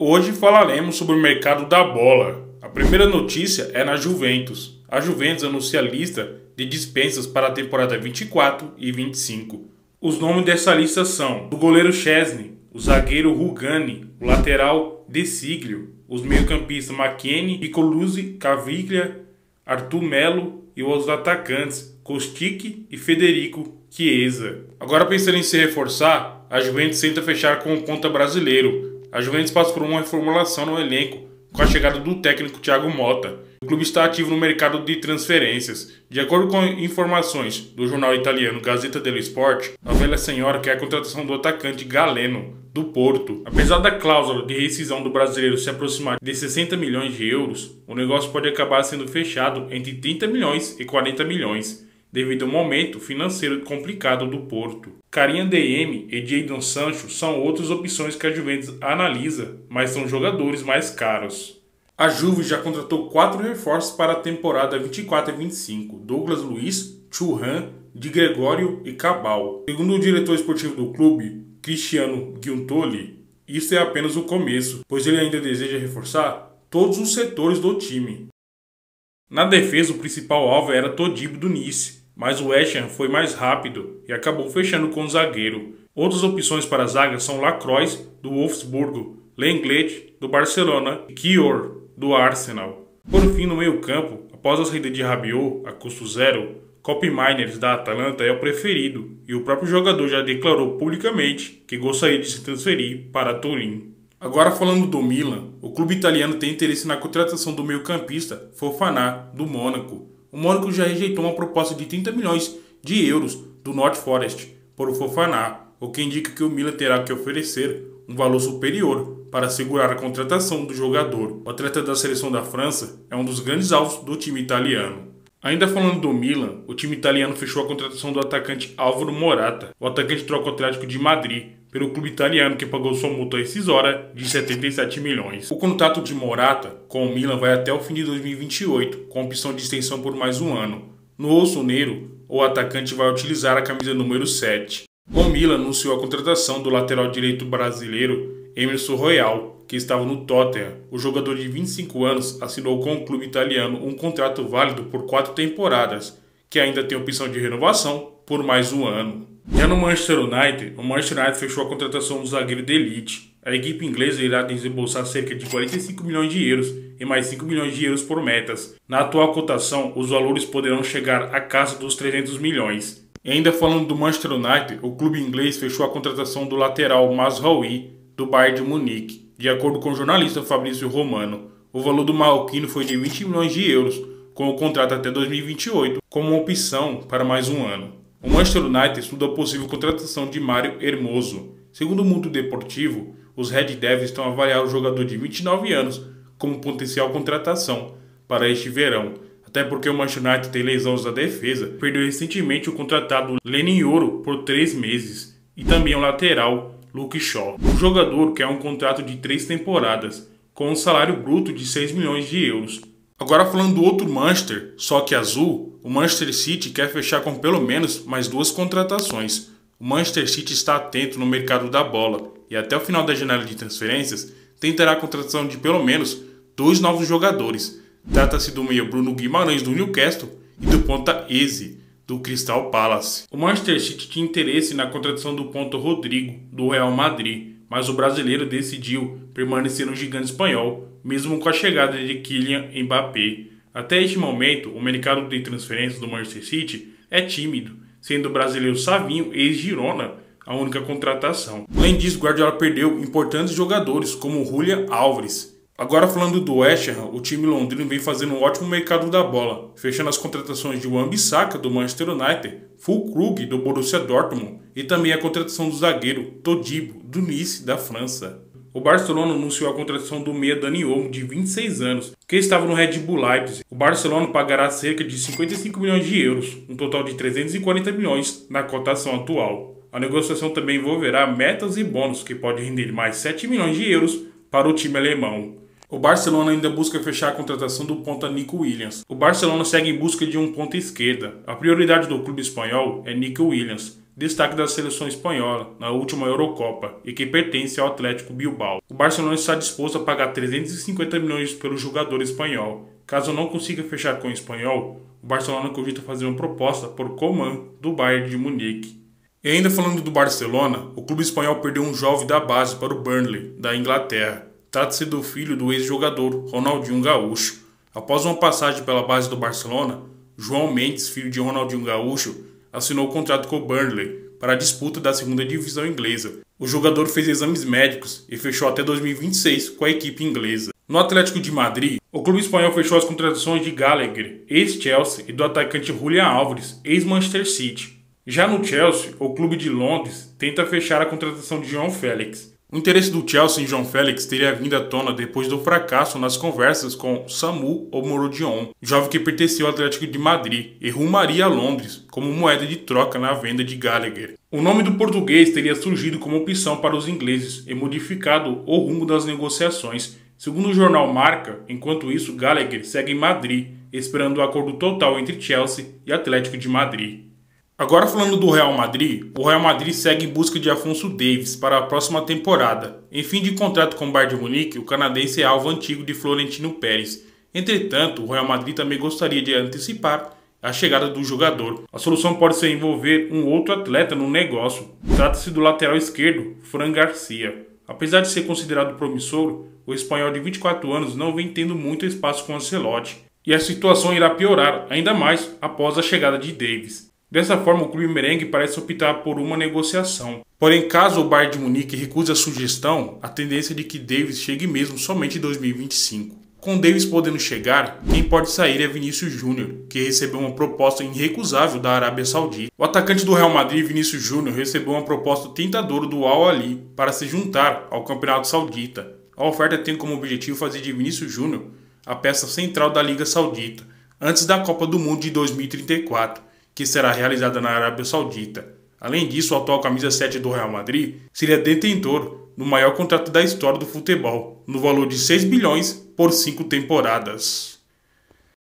Hoje falaremos sobre o mercado da bola. A primeira notícia é na Juventus. A Juventus anuncia a lista de dispensas para a temporada 24 e 25. Os nomes dessa lista são o goleiro Szczęsny, o zagueiro Rugani, o lateral De Sciglio, os meio-campistas McKennie, Nicolosi, Caviglia, Arthur Melo e os atacantes Kostic e Federico Chiesa. Agora, pensando em se reforçar, a Juventus tenta fechar com o ponta brasileiro. A Juventus passa por uma reformulação no elenco com a chegada do técnico Thiago Motta. O clube está ativo no mercado de transferências. De acordo com informações do jornal italiano Gazzetta dello Sport, a velha senhora quer a contratação do atacante Galeno, do Porto. Apesar da cláusula de rescisão do brasileiro se aproximar de 60 milhões de euros, o negócio pode acabar sendo fechado entre 30 milhões e 40 milhões, devido ao momento financeiro complicado do Porto. Karim Adeyemi e Jadon Sancho são outras opções que a Juventus analisa, mas são jogadores mais caros. A Juve já contratou 4 reforços para a temporada 24 e 25, Douglas Luiz, Thuram, Di Gregorio e Cabal. Segundo o diretor esportivo do clube, Cristiano Giuntoli, isso é apenas o começo, pois ele ainda deseja reforçar todos os setores do time. Na defesa, o principal alvo era Todibo do Nice, mas o West Ham foi mais rápido e acabou fechando com o zagueiro. Outras opções para a zaga são Lacroix, do Wolfsburgo, Lenglet, do Barcelona e Kior, do Arsenal. Por fim, no meio-campo, após a saída de Rabiot a custo zero, Kobbie Mainoo da Atalanta é o preferido e o próprio jogador já declarou publicamente que gostaria de se transferir para Turim. Agora, falando do Milan, o clube italiano tem interesse na contratação do meio-campista Fofana, do Mônaco. O Mônaco já rejeitou uma proposta de 30 milhões de euros do North Forest por o Fofana, o que indica que o Milan terá que oferecer um valor superior para assegurar a contratação do jogador. O atleta da seleção da França é um dos grandes alvos do time italiano. Ainda falando do Milan, o time italiano fechou a contratação do atacante Álvaro Morata. O atacante troca o Atlético de Madrid pelo clube italiano, que pagou sua multa rescisória de 77 milhões. O contrato de Morata com o Milan vai até o fim de 2028, com opção de extensão por mais um ano. No Rossonero, o atacante vai utilizar a camisa número 7. O Milan anunciou a contratação do lateral direito brasileiro Emerson Royal, que estava no Tottenham. O jogador de 25 anos assinou com o clube italiano um contrato válido por 4 temporadas, que ainda tem opção de renovação por mais um ano. Já no Manchester United, o Manchester United fechou a contratação do zagueiro de elite. A equipe inglesa irá desembolsar cerca de 45 milhões de euros e mais 5 milhões de euros por metas. Na atual cotação, os valores poderão chegar à casa dos 300 milhões. E ainda falando do Manchester United, o clube inglês fechou a contratação do lateral Mazraoui, do Bayern de Munique. De acordo com o jornalista Fabrício Romano, o valor do marroquino foi de 20 milhões de euros, com o contrato até 2028, como uma opção para mais um ano. O Manchester United estuda a possível contratação de Mário Hermoso. Segundo o Mundo Deportivo, os Red Devils estão a avaliar o jogador de 29 anos como potencial contratação para este verão, até porque o Manchester United tem lesões da defesa, perdeu recentemente o contratado Lenin Yoro por 3 meses, e também o lateral Luke Shaw. O jogador quer um contrato de 3 temporadas, com um salário bruto de 6 milhões de euros. Agora, falando do outro Manchester, só que azul, o Manchester City quer fechar com pelo menos mais 2 contratações. O Manchester City está atento no mercado da bola e até o final da janela de transferências tentará a contratação de pelo menos 2 novos jogadores. Trata-se do meio Bruno Guimarães do Newcastle e do ponta Eze do Crystal Palace. O Manchester City tinha interesse na contratação do ponta Rodrigo do Real Madrid, mas o brasileiro decidiu permanecer no gigante espanhol, mesmo com a chegada de Kylian Mbappé. Até este momento, o mercado de transferências do Manchester City é tímido, sendo o brasileiro Savinho, ex-Girona, a única contratação. Além disso, Guardiola perdeu importantes jogadores, como Julian Álvares. Agora, falando do West Ham, o time londrino vem fazendo um ótimo mercado da bola, fechando as contratações de Wan-Bissaka do Manchester United, Füllkrug do Borussia Dortmund e também a contratação do zagueiro Todibo do Nice da França. O Barcelona anunciou a contratação do meia Dani Olmo, de 26 anos, que estava no Red Bull Leipzig. O Barcelona pagará cerca de 55 milhões de euros, um total de 340 milhões na cotação atual. A negociação também envolverá metas e bônus, que pode render mais 7 milhões de euros para o time alemão. O Barcelona ainda busca fechar a contratação do ponta Nico Williams. O Barcelona segue em busca de um ponta esquerda. A prioridade do clube espanhol é Nico Williams, destaque da seleção espanhola na última Eurocopa e que pertence ao Atlético Bilbao. O Barcelona está disposto a pagar 350 milhões pelo jogador espanhol. Caso não consiga fechar com o espanhol, o Barcelona cogita fazer uma proposta por Coman do Bayern de Munique. E ainda falando do Barcelona, o clube espanhol perdeu um jovem da base para o Burnley, da Inglaterra. Trata-se do filho do ex-jogador Ronaldinho Gaúcho. Após uma passagem pela base do Barcelona, João Mendes, filho de Ronaldinho Gaúcho, assinou o contrato com o Burnley para a disputa da segunda divisão inglesa. O jogador fez exames médicos e fechou até 2026 com a equipe inglesa. No Atlético de Madrid, o clube espanhol fechou as contratações de Gallagher, ex-Chelsea, e do atacante Julián Álvares, ex-Manchester City. Já no Chelsea, o clube de Londres tenta fechar a contratação de João Félix. O interesse do Chelsea em João Félix teria vindo à tona depois do fracasso nas conversas com Samu Omorodion, jovem que pertencia ao Atlético de Madrid e rumaria a Londres como moeda de troca na venda de Gallagher. O nome do português teria surgido como opção para os ingleses e modificado o rumo das negociações. Segundo o jornal Marca, enquanto isso, Gallagher segue em Madrid, esperando o acordo total entre Chelsea e Atlético de Madrid. Agora falando do Real Madrid, o Real Madrid segue em busca de Afonso Davies para a próxima temporada. Em fim de contrato com o Bayern de Munique, o canadense é alvo antigo de Florentino Pérez. Entretanto, o Real Madrid também gostaria de antecipar a chegada do jogador. A solução pode ser envolver um outro atleta no negócio. Trata-se do lateral esquerdo, Fran Garcia. Apesar de ser considerado promissor, o espanhol de 24 anos não vem tendo muito espaço com Ancelotti. E a situação irá piorar ainda mais após a chegada de Davies. Dessa forma, o clube merengue parece optar por uma negociação. Porém, caso o Bayern de Munique recuse a sugestão, a tendência é de que Davies chegue mesmo somente em 2025. Com Davies podendo chegar, quem pode sair é Vinícius Júnior, que recebeu uma proposta irrecusável da Arábia Saudita. O atacante do Real Madrid, Vinícius Júnior, recebeu uma proposta tentadora do Al Ahly para se juntar ao Campeonato Saudita. A oferta tem como objetivo fazer de Vinícius Júnior a peça central da Liga Saudita, antes da Copa do Mundo de 2034. Que será realizada na Arábia Saudita. Além disso, o atual camisa 7 do Real Madrid seria detentor do maior contrato da história do futebol, no valor de 6 bilhões por 5 temporadas.